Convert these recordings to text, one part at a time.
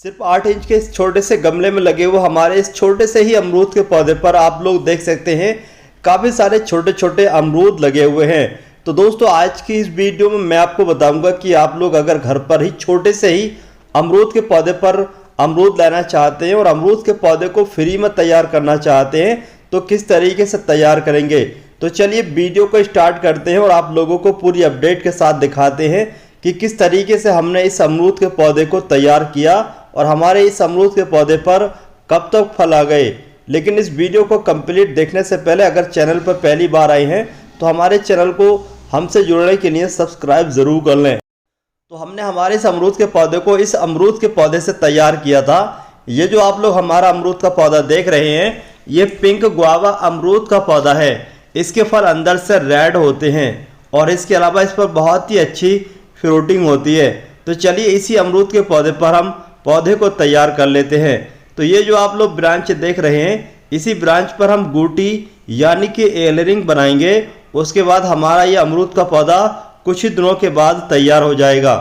सिर्फ 8 इंच के इस छोटे से गमले में लगे हुए हमारे इस छोटे से ही अमरूद के पौधे पर आप लोग देख सकते हैं काफ़ी सारे छोटे छोटे अमरूद लगे हुए हैं। तो दोस्तों आज की इस वीडियो में मैं आपको बताऊंगा कि आप लोग अगर घर पर ही छोटे से ही अमरूद के पौधे पर अमरूद लेना चाहते हैं और अमरूद के पौधे को फ्री में तैयार करना चाहते हैं तो किस तरीके से तैयार करेंगे। तो चलिए वीडियो को स्टार्ट करते हैं और आप लोगों को पूरी अपडेट के साथ दिखाते हैं कि किस तरीके से हमने इस अमरूद के पौधे को तैयार किया और हमारे इस अमरूद के पौधे पर कब तक फल आ गए। लेकिन इस वीडियो को कंप्लीट देखने से पहले अगर चैनल पर पहली बार आए हैं तो हमारे चैनल को हमसे जुड़ने के लिए सब्सक्राइब ज़रूर कर लें। तो हमने हमारे इस अमरूद के पौधे को इस अमरूद के पौधे से तैयार किया था। ये जो आप लोग हमारा अमरूद का पौधा देख रहे हैं ये पिंक गुआवा अमरूद का पौधा है। इसके फल अंदर से रेड होते हैं और इसके अलावा इस पर बहुत ही अच्छी फ्रूटिंग होती है। तो चलिए इसी अमरूद के पौधे पर हम पौधे को तैयार कर लेते हैं। तो ये जो आप लोग ब्रांच देख रहे हैं इसी ब्रांच पर हम गूटी यानी कि एलरिंग बनाएंगे। उसके बाद हमारा ये अमरूद का पौधा कुछ ही दिनों के बाद तैयार हो जाएगा।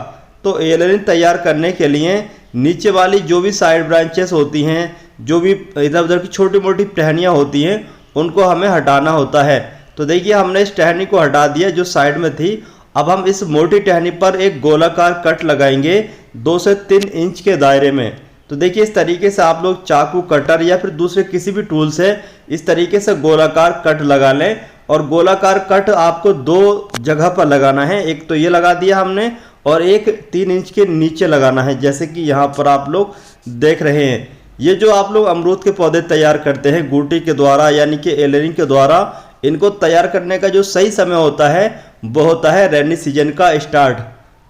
तो एलरिंग तैयार करने के लिए नीचे वाली जो भी साइड ब्रांचेस होती हैं, जो भी इधर उधर की छोटी मोटी टहनियाँ होती हैं उनको हमें हटाना होता है। तो देखिए हमने इस टहनी को हटा दिया जो साइड में थी। अब हम इस मोटी टहनी पर एक गोलाकार कट लगाएंगे 2 से 3 इंच के दायरे में। तो देखिए इस तरीके से आप लोग चाकू कटर या फिर दूसरे किसी भी टूल से इस तरीके से गोलाकार कट लगा लें। और गोलाकार कट आपको 2 जगह पर लगाना है। एक तो ये लगा दिया हमने और एक 3 इंच के नीचे लगाना है जैसे कि यहाँ पर आप लोग देख रहे हैं। ये जो आप लोग अमरूद के पौधे तैयार करते हैं गूटी के द्वारा यानी कि एलरिंग के द्वारा, इनको तैयार करने का जो सही समय होता है वो होता है रेनी सीजन का स्टार्ट।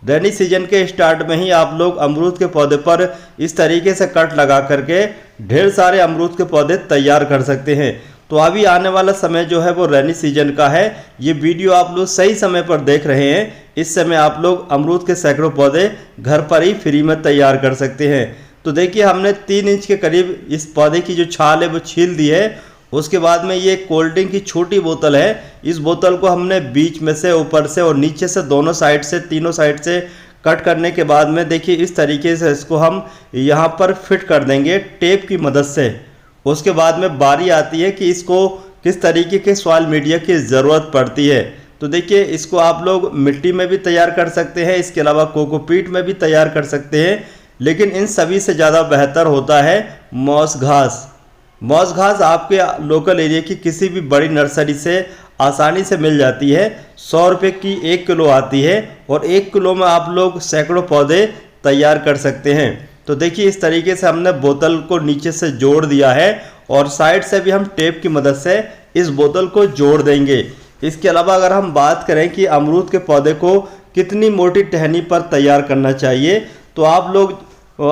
रेनी सीजन के स्टार्ट में ही आप लोग अमरूद के पौधे पर इस तरीके से कट लगा करके ढेर सारे अमरूद के पौधे तैयार कर सकते हैं। तो अभी आने वाला समय जो है वो रेनी सीजन का है। ये वीडियो आप लोग सही समय पर देख रहे हैं। इस समय आप लोग अमरूद के सैकड़ों पौधे घर पर ही फ्री में तैयार कर सकते हैं। तो देखिए हमने 3 इंच के करीब इस पौधे की जो छाल है वो छील दी है। उसके बाद में ये कोल्ड ड्रिंक की छोटी बोतल है। इस बोतल को हमने बीच में से, ऊपर से और नीचे से दोनों साइड से, तीनों साइड से कट करने के बाद में देखिए इस तरीके से इसको हम यहाँ पर फिट कर देंगे टेप की मदद से। उसके बाद में बारी आती है कि इसको किस तरीके के सॉइल मीडिया की ज़रूरत पड़ती है। तो देखिए इसको आप लोग मिट्टी में भी तैयार कर सकते हैं, इसके अलावा कोकोपीट में भी तैयार कर सकते हैं। लेकिन इन सभी से ज़्यादा बेहतर होता है मॉस घास। मॉस घास आपके लोकल एरिया की किसी भी बड़ी नर्सरी से आसानी से मिल जाती है। 100 रुपये की 1 किलो आती है और 1 किलो में आप लोग सैकड़ों पौधे तैयार कर सकते हैं। तो देखिए इस तरीके से हमने बोतल को नीचे से जोड़ दिया है और साइड से भी हम टेप की मदद से इस बोतल को जोड़ देंगे। इसके अलावा अगर हम बात करें कि अमरूद के पौधे को कितनी मोटी टहनी पर तैयार करना चाहिए तो आप लोग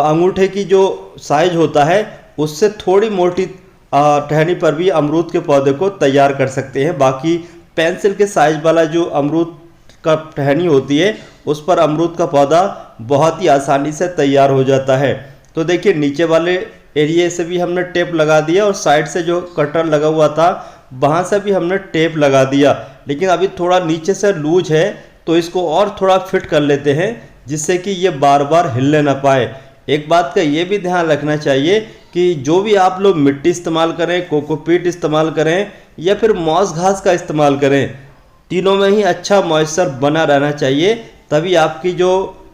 अंगूठे की जो साइज होता है उससे थोड़ी मोटी टहनी पर भी अमरूद के पौधे को तैयार कर सकते हैं। बाकी पेंसिल के साइज वाला जो अमरूद का टहनी होती है उस पर अमरूद का पौधा बहुत ही आसानी से तैयार हो जाता है। तो देखिए नीचे वाले एरिया से भी हमने टेप लगा दिया और साइड से जो कटर लगा हुआ था वहाँ से भी हमने टेप लगा दिया। लेकिन अभी थोड़ा नीचे से लूज है तो इसको और थोड़ा फिट कर लेते हैं जिससे कि ये बार बार हिलने ना पाए। एक बात का ये भी ध्यान रखना चाहिए कि जो भी आप लोग मिट्टी इस्तेमाल करें, कोकोपीट इस्तेमाल करें या फिर मॉस घास का इस्तेमाल करें, तीनों में ही अच्छा मॉइस्चर बना रहना चाहिए, तभी आपकी जो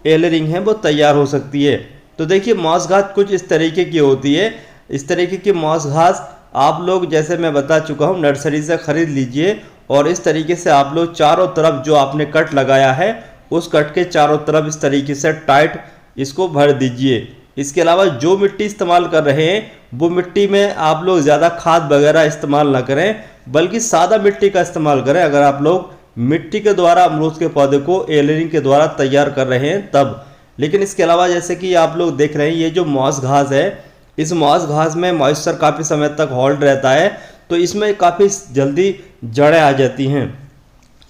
एलरिंग है वो तैयार हो सकती है। तो देखिए मॉस घास कुछ इस तरीके की होती है। इस तरीके की मॉस घास आप लोग जैसे मैं बता चुका हूँ नर्सरी से ख़रीद लीजिए और इस तरीके से आप लोग चारों तरफ जो आपने कट लगाया है उस कट के चारों तरफ इस तरीके से टाइट इसको भर दीजिए। इसके अलावा जो मिट्टी इस्तेमाल कर रहे हैं वो मिट्टी में आप लोग ज़्यादा खाद वगैरह इस्तेमाल ना करें बल्कि सादा मिट्टी का इस्तेमाल करें अगर आप लोग मिट्टी के द्वारा अमरूद के पौधे को एलरिंग के द्वारा तैयार कर रहे हैं तब। लेकिन इसके अलावा जैसे कि आप लोग देख रहे हैं ये जो मॉस घास है इस मॉस घास में मॉइस्चर काफ़ी समय तक होल्ड रहता है तो इसमें काफ़ी जल्दी जड़ें आ जाती हैं।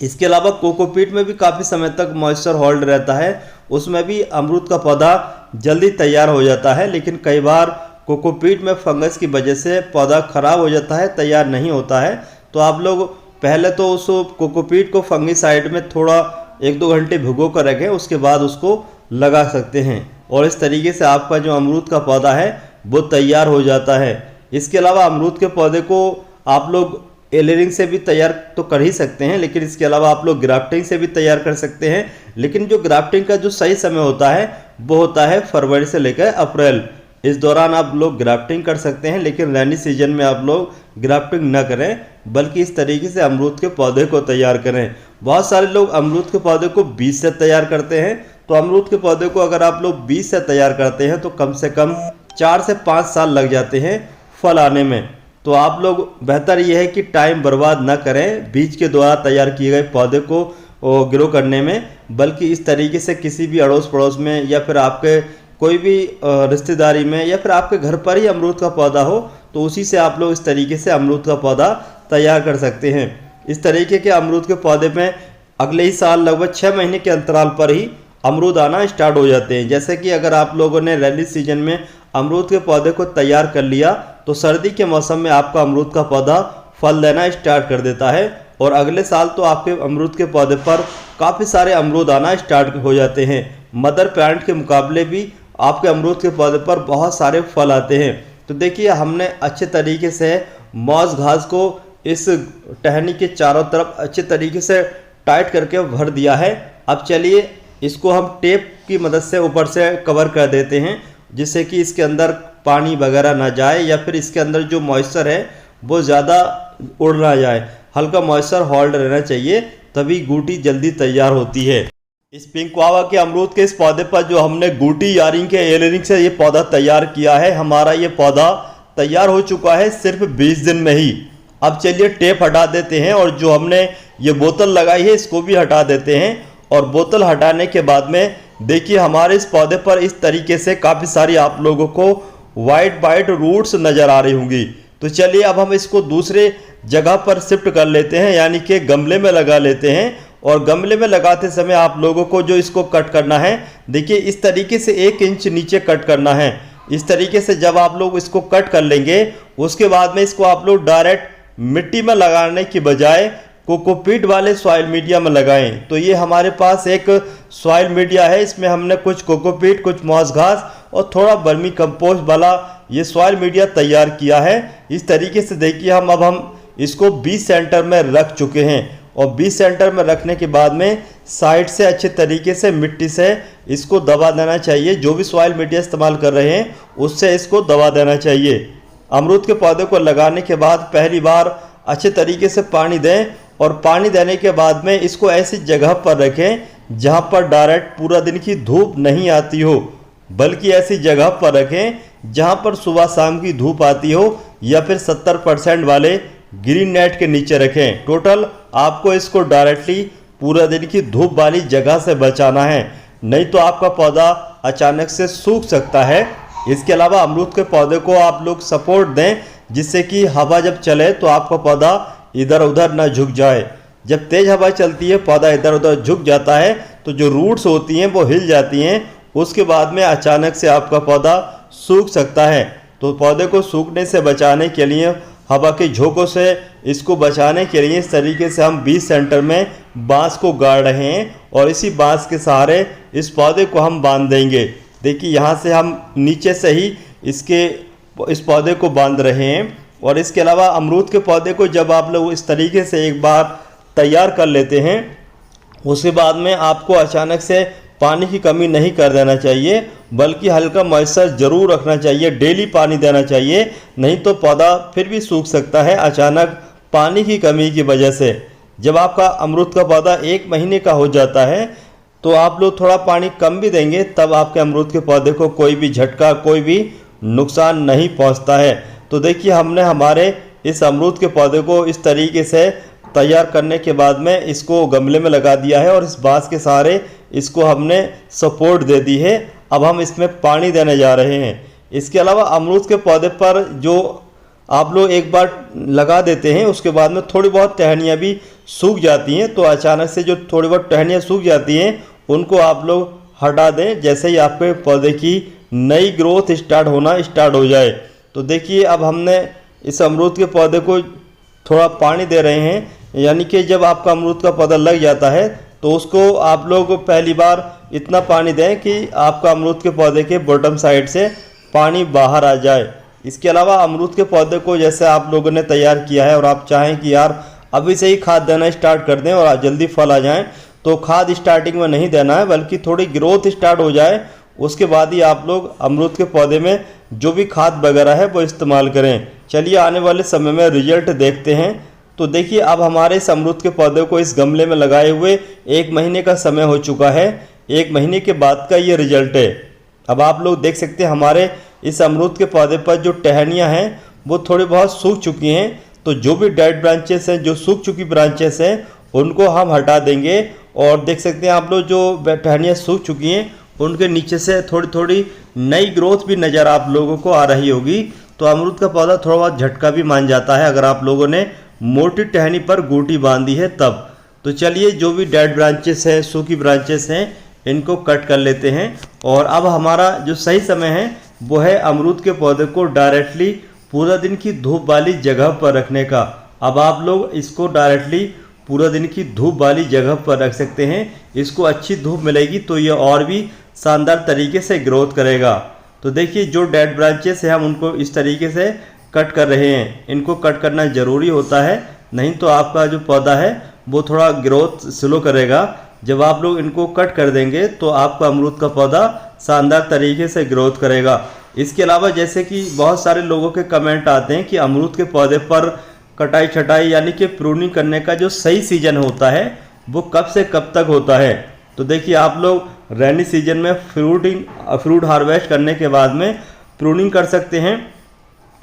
इसके अलावा कोकोपीट में भी काफ़ी समय तक मॉइस्चर होल्ड रहता है, उसमें भी अमरूद का पौधा जल्दी तैयार हो जाता है। लेकिन कई बार कोकोपीट में फंगस की वजह से पौधा ख़राब हो जाता है, तैयार नहीं होता है। तो आप लोग पहले तो उस कोकोपीट को फंगिसाइड में थोड़ा 1-2 घंटे भिगो कर रखें, उसके बाद उसको लगा सकते हैं। और इस तरीके से आपका जो अमरूद का पौधा है वो तैयार हो जाता है। इसके अलावा अमरूद के पौधे को आप लोग एलरिंग से भी तैयार तो कर ही सकते हैं, लेकिन इसके अलावा आप लोग ग्राफ्टिंग से भी तैयार कर सकते हैं। लेकिन जो ग्राफ्टिंग का जो सही समय होता है वो होता है फरवरी से लेकर अप्रैल। इस दौरान आप लोग ग्राफ्टिंग कर सकते हैं, लेकिन रैनी सीजन में आप लोग ग्राफ्टिंग न करें, बल्कि इस तरीके से अमरूद के पौधे को तैयार करें। बहुत सारे लोग अमरूद के पौधे को बीज से तैयार करते हैं। तो अमरूद के पौधे को अगर आप लोग बीज से तैयार करते हैं तो कम से कम 4 से 5 साल लग जाते हैं फल आने में। तो आप लोग बेहतर यह है कि टाइम बर्बाद न करें बीज के द्वारा तैयार किए गए पौधे को ग्रो करने में, बल्कि इस तरीके से किसी भी अड़ोस पड़ोस में या फिर आपके कोई भी रिश्तेदारी में या फिर आपके घर पर ही अमरूद का पौधा हो तो उसी से आप लोग इस तरीके से अमरूद का पौधा तैयार कर सकते हैं। इस तरीके के अमरूद के पौधे में अगले ही साल लगभग 6 महीने के अंतराल पर ही अमरूद आना स्टार्ट हो जाते हैं। जैसे कि अगर आप लोगों ने रैनी सीजन में अमरूद के पौधे को तैयार कर लिया तो सर्दी के मौसम में आपका अमरूद का पौधा फल देना स्टार्ट कर देता है, और अगले साल तो आपके अमरूद के पौधे पर काफ़ी सारे अमरूद आना स्टार्ट हो जाते हैं। मदर प्लांट के मुकाबले भी आपके अमरूद के पौधे पर बहुत सारे फल आते हैं। तो देखिए हमने अच्छे तरीके से मॉस घास को इस टहनी के चारों तरफ अच्छे तरीके से टाइट करके भर दिया है। अब चलिए इसको हम टेप की मदद से ऊपर से कवर कर देते हैं, जिससे कि इसके अंदर पानी वगैरह ना जाए या फिर इसके अंदर जो मॉइस्चर है वो ज़्यादा उड़ ना जाए। हल्का मॉइस्चर होल्ड रहना चाहिए, तभी गूटी जल्दी तैयार होती है। इस पिंक गुआवा के अमरूद के इस पौधे पर जो हमने गूटी यारिंग के एलरिंग से ये पौधा तैयार किया है, हमारा ये पौधा तैयार हो चुका है सिर्फ 20 दिन में ही। अब चलिए टेप हटा देते हैं और जो हमने ये बोतल लगाई है इसको भी हटा देते हैं। और बोतल हटाने के बाद में देखिए हमारे इस पौधे पर इस तरीके से काफ़ी सारी आप लोगों को वाइट रूट्स नज़र आ रही होंगी। तो चलिए अब हम इसको दूसरे जगह पर शिफ्ट कर लेते हैं, यानी कि गमले में लगा लेते हैं। और गमले में लगाते समय आप लोगों को जो इसको कट करना है, देखिए इस तरीके से 1 इंच नीचे कट करना है। इस तरीके से जब आप लोग इसको कट कर लेंगे उसके बाद में इसको आप लोग डायरेक्ट मिट्टी में लगाने की बजाय कोकोपीट वाले सॉइल मीडिया में लगाएं। तो ये हमारे पास एक सॉइल मीडिया है, इसमें हमने कुछ कोकोपीट, कुछ मॉस घास और थोड़ा वर्मी कंपोस्ट वाला ये सॉइल मीडिया तैयार किया है। इस तरीके से देखिए हम इसको 20 सेंटर में रख चुके हैं, और 20 सेंटर में रखने के बाद में साइड से अच्छे तरीके से मिट्टी से इसको दबा देना चाहिए। जो भी सॉइल मीडिया इस्तेमाल कर रहे हैं उससे इसको दबा देना चाहिए। अमरूद के पौधे को लगाने के बाद पहली बार अच्छे तरीके से पानी दें, और पानी देने के बाद में इसको ऐसी जगह पर रखें जहां पर डायरेक्ट पूरा दिन की धूप नहीं आती हो, बल्कि ऐसी जगह पर रखें जहां पर सुबह शाम की धूप आती हो, या फिर 70% वाले ग्रीन नेट के नीचे रखें। टोटल आपको इसको डायरेक्टली पूरा दिन की धूप वाली जगह से बचाना है, नहीं तो आपका पौधा अचानक से सूख सकता है। इसके अलावा अमरूद के पौधे को आप लोग सपोर्ट दें, जिससे कि हवा जब चले तो आपका पौधा इधर उधर ना झुक जाए। जब तेज़ हवा चलती है पौधा इधर उधर झुक जाता है तो जो रूट्स होती हैं वो हिल जाती हैं, उसके बाद में अचानक से आपका पौधा सूख सकता है। तो पौधे को सूखने से बचाने के लिए, हवा के झोंकों से इसको बचाने के लिए इस तरीके से हम 20 सेंटर में बांस को गाड़ रहे हैं, और इसी बांस के सहारे इस पौधे को हम बांध देंगे। देखिए यहाँ से हम नीचे से ही इस पौधे को बांध रहे हैं। और इसके अलावा अमरूद के पौधे को जब आप लोग इस तरीके से एक बार तैयार कर लेते हैं, उसके बाद में आपको अचानक से पानी की कमी नहीं कर देना चाहिए, बल्कि हल्का मॉइस्चर ज़रूर रखना चाहिए। डेली पानी देना चाहिए, नहीं तो पौधा फिर भी सूख सकता है अचानक पानी की कमी की वजह से। जब आपका अमरूद का पौधा 1 महीने का हो जाता है तो आप लोग थोड़ा पानी कम भी देंगे, तब आपके अमरूद के पौधे को कोई भी झटका, कोई भी नुकसान नहीं पहुंचता है। तो देखिए हमने हमारे इस अमरूद के पौधे को इस तरीके से तैयार करने के बाद में इसको गमले में लगा दिया है, और इस बांस के सहारे इसको हमने सपोर्ट दे दी है। अब हम इसमें पानी देने जा रहे हैं। इसके अलावा अमरूद के पौधे पर जो आप लोग एक बार लगा देते हैं उसके बाद में थोड़ी बहुत टहनियाँ भी सूख जाती हैं, तो अचानक से जो थोड़ी बहुत टहनियाँ सूख जाती हैं उनको आप लोग हटा दें, जैसे ही आपके पौधे की नई ग्रोथ स्टार्ट हो जाए। तो देखिए अब हमने इस अमरूद के पौधे को थोड़ा पानी दे रहे हैं, यानी कि जब आपका अमरूद का पौधा लग जाता है तो उसको आप लोग पहली बार इतना पानी दें कि आपका अमरूद के पौधे के बॉटम साइड से पानी बाहर आ जाए। इसके अलावा अमरूद के पौधे को जैसे आप लोगों ने तैयार किया है और आप चाहें कि यार अभी से ही खाद देना स्टार्ट कर दें और जल्दी फल आ जाएं, तो खाद स्टार्टिंग में नहीं देना है, बल्कि थोड़ी ग्रोथ स्टार्ट हो जाए उसके बाद ही आप लोग अमरूद के पौधे में जो भी खाद वगैरह है वो इस्तेमाल करें। चलिए आने वाले समय में रिजल्ट देखते हैं। तो देखिए अब हमारे इस अमरूद के पौधे को इस गमले में लगाए हुए 1 महीने का समय हो चुका है। 1 महीने के बाद का ये रिजल्ट है। अब आप लोग देख सकते हैं हमारे इस अमरूद के पौधे पर जो टहनियाँ हैं वो थोड़ी बहुत सूख चुकी हैं। तो जो भी डेड ब्रांचेस हैं, जो सूख चुकी ब्रांचेस हैं, उनको हम हटा देंगे। और देख सकते हैं आप लोग जो टहनियाँ सूख चुकी हैं उनके नीचे से थोड़ी थोड़ी नई ग्रोथ भी नज़र आप लोगों को आ रही होगी। तो अमरूद का पौधा थोड़ा बहुत झटका भी मान जाता है अगर आप लोगों ने मोटी टहनी पर गोटी बांधी है तब। तो चलिए जो भी डेड ब्रांचेस हैं, सूखी ब्रांचेस हैं, इनको कट कर लेते हैं। और अब हमारा जो सही समय है वो है अमरूद के पौधे को डायरेक्टली पूरा दिन की धूप वाली जगह पर रखने का। अब आप लोग इसको डायरेक्टली पूरा दिन की धूप वाली जगह पर रख सकते हैं। इसको अच्छी धूप मिलेगी तो ये और भी शानदार तरीके से ग्रोथ करेगा। तो देखिए जो डेड ब्रांचेस हैं हम उनको इस तरीके से कट कर रहे हैं। इनको कट करना ज़रूरी होता है, नहीं तो आपका जो पौधा है वो थोड़ा ग्रोथ स्लो करेगा। जब आप लोग इनको कट कर देंगे तो आपका अमरूद का पौधा शानदार तरीके से ग्रोथ करेगा। इसके अलावा जैसे कि बहुत सारे लोगों के कमेंट आते हैं कि अमरूद के पौधे पर कटाई छटाई यानी कि प्रूनिंग करने का जो सही सीजन होता है वो कब से कब तक होता है। तो देखिए आप लोग रेनी सीजन में फ्रूट हार्वेस्ट करने के बाद में प्रूनिंग कर सकते हैं।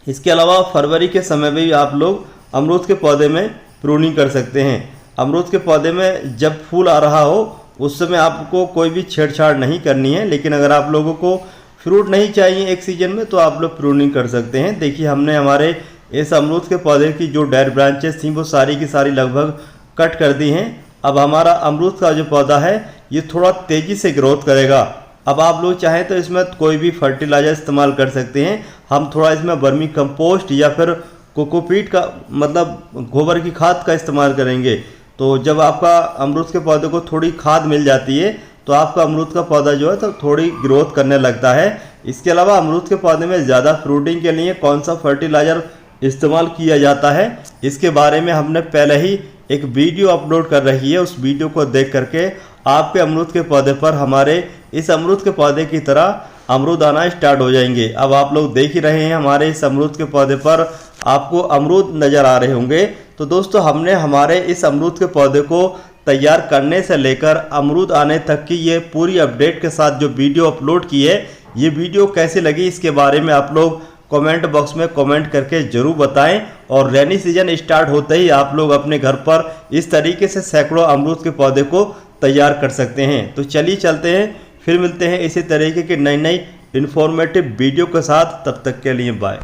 इसके अलावा फरवरी के समय में भी आप लोग अमरूद के पौधे में प्रूनिंग कर सकते हैं। अमरूद के पौधे में जब फूल आ रहा हो उस समय आपको कोई भी छेड़छाड़ नहीं करनी है, लेकिन अगर आप लोगों को फ्रूट नहीं चाहिए एक सीजन में तो आप लोग प्रूनिंग कर सकते हैं। देखिए हमने हमारे इस अमरूद के पौधे की जो डेड ब्रांचेस थी वो सारी की सारी लगभग कट कर दी हैं। अब हमारा अमरूद का जो पौधा है ये थोड़ा तेज़ी से ग्रोथ करेगा। अब आप लोग चाहें तो इसमें कोई भी फर्टिलाइज़र इस्तेमाल कर सकते हैं। हम थोड़ा इसमें वर्मी कंपोस्ट या फिर कोकोपीट का मतलब गोबर की खाद का इस्तेमाल करेंगे। तो जब आपका अमरूद के पौधे को थोड़ी खाद मिल जाती है तो आपका अमरूद का पौधा जो है तो थोड़ी ग्रोथ करने लगता है। इसके अलावा अमरूद के पौधे में ज़्यादा फ्रूटिंग के लिए कौन सा फर्टिलाइज़र इस्तेमाल किया जाता है इसके बारे में हमने पहले ही एक वीडियो अपलोड कर रही है। उस वीडियो को देख करके आपके अमरूद के पौधे पर हमारे इस अमरूद के पौधे की तरह अमरूद आना स्टार्ट हो जाएंगे। अब आप लोग देख ही रहे हैं हमारे इस अमरूद के पौधे पर आपको अमरूद नज़र आ रहे होंगे। तो दोस्तों हमने हमारे इस अमरूद के पौधे को तैयार करने से लेकर अमरूद आने तक की ये पूरी अपडेट के साथ जो वीडियो अपलोड की है, ये वीडियो कैसी लगी इसके बारे में आप लोग कमेंट बॉक्स में कमेंट करके ज़रूर बताएं। और रेनी सीजन स्टार्ट होते ही आप लोग अपने घर पर इस तरीके से सैकड़ों अमरूद के पौधे को तैयार कर सकते हैं। तो चलिए चलते हैं, फिर मिलते हैं इसी तरीके की नई नई इन्फॉर्मेटिव वीडियो के साथ। तब तक के लिए बाय।